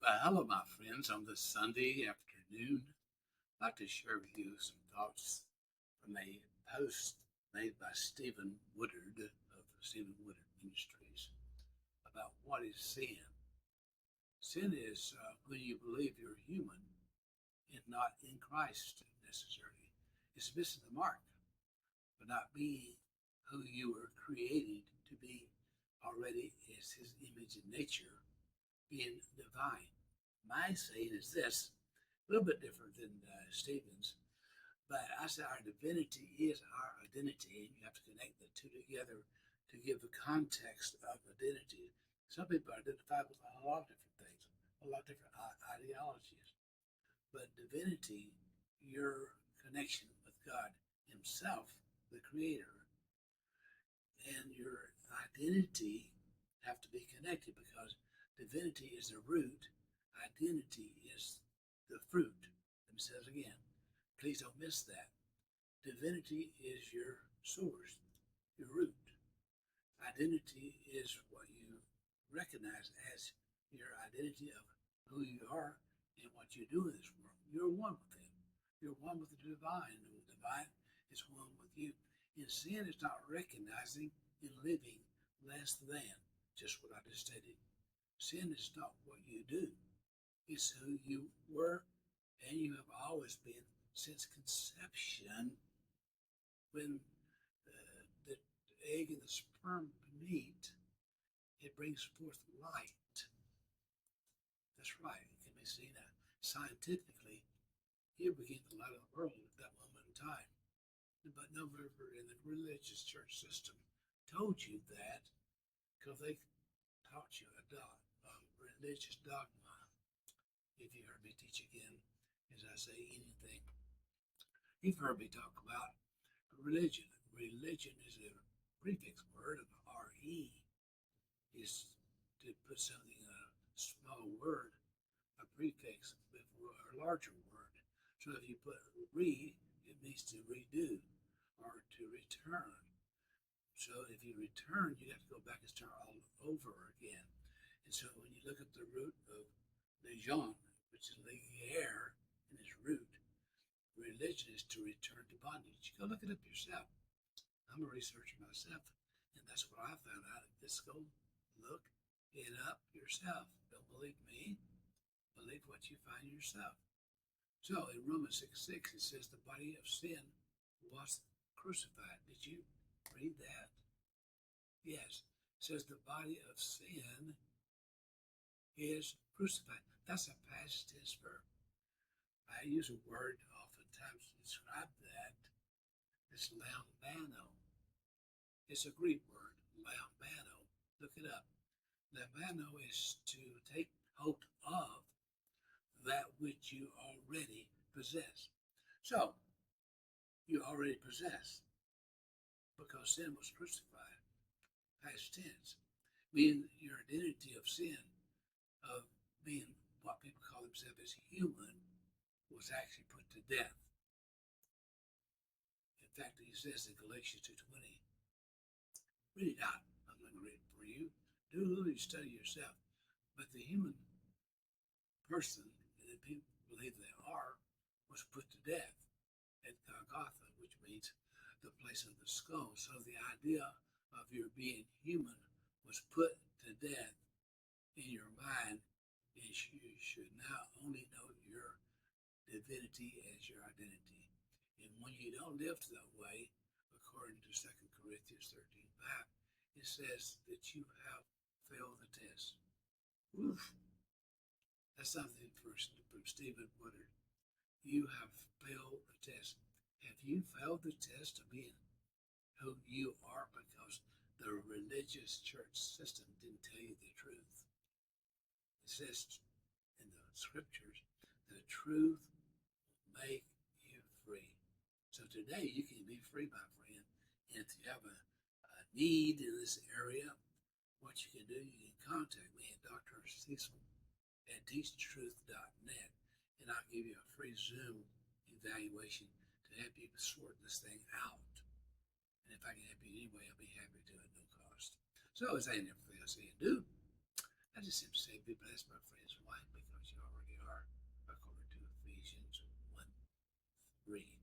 Hello, my friends. On this Sunday afternoon, I'd like to share with you some thoughts from a post made by Stephen Woodard of Stephen Woodard Ministries about what is sin. Sin is when you believe you're human and not in Christ necessarily. It's missing the mark for not being who you were created to be already as His image and nature, being divine. My saying is this, a little bit different than Stephen's, but I say our divinity is our identity, and you have to connect the two together to give the context of identity. Some people identify with a lot of different things, a lot of different ideologies, but divinity, your connection with God Himself, the Creator, and your identity have to be connected because divinity is the root, identity is the fruit. Let me say it again. Please don't miss that. Divinity is your source, your root. Identity is what you recognize as your identity of who you are and what you do in this world. You're one with Him. You're one with the divine, and the divine is one with you. And sin is not recognizing and living less than just what I just stated. Sin is not what you do, it's who you were and you have always been since conception when the egg and the sperm meet, it brings forth light. That's right. It can be seen scientifically. You became the light of the world at that moment in time. But no member in the religious church system told you that because they taught you a religious dogma. If you heard me teach again, as I say anything, you've heard me talk about religion. Religion is a prefix word of re, is to put something in a small word, a prefix before a larger word. So if you put re, it means to redo or to return. So if you return, you have to go back and start all over again. And so when you look at the root of legion, which is legier in its root, religion is to return to bondage. Go look it up yourself. I'm a researcher myself, and that's what I found out. Just go look it up yourself. Don't believe me. Believe what you find yourself. So in Romans 6:6, it says the body of sin was crucified. Did you read that? Yes. It says the body of sin is crucified. That's a past tense verb. I use a word oftentimes to describe that. It's lambano. It's a Greek word, lambano. Look it up. Lambano is to take hold of that which you already possess. So, you already possess because sin was crucified, past tense, meaning your identity of sin, of being what people call themselves as human, was actually put to death. In fact, he says in Galatians 2:20, read it out. I'm going to read it for you. Do a little study yourself. But the human person that people believe they are was put to death at Golgotha, which means the place of the skull. So the idea of your being human was put to death in your mind, and you should now only know your divinity as your identity. And when you don't live that way, according to 2 Corinthians 13:5, it says that you have failed the test. Oof. That's something from Stephen Woodard. You have failed the test. Have you failed the test of being who you are because the religious church system didn't tell you the truth? It says in the scriptures, the truth will make you free. So today you can be free, my friend. And if you have a need in this area, what you can do, you can contact me at Dr. Cecil at teachtruth.net, and I'll give you a free Zoom evaluation to help you sort this thing out. And if I can help you anyway, I'll be happy to at no cost. So as I never fail to say and do, I just simply say be blessed, my friends. quite, because you already are, according to Ephesians 1:3.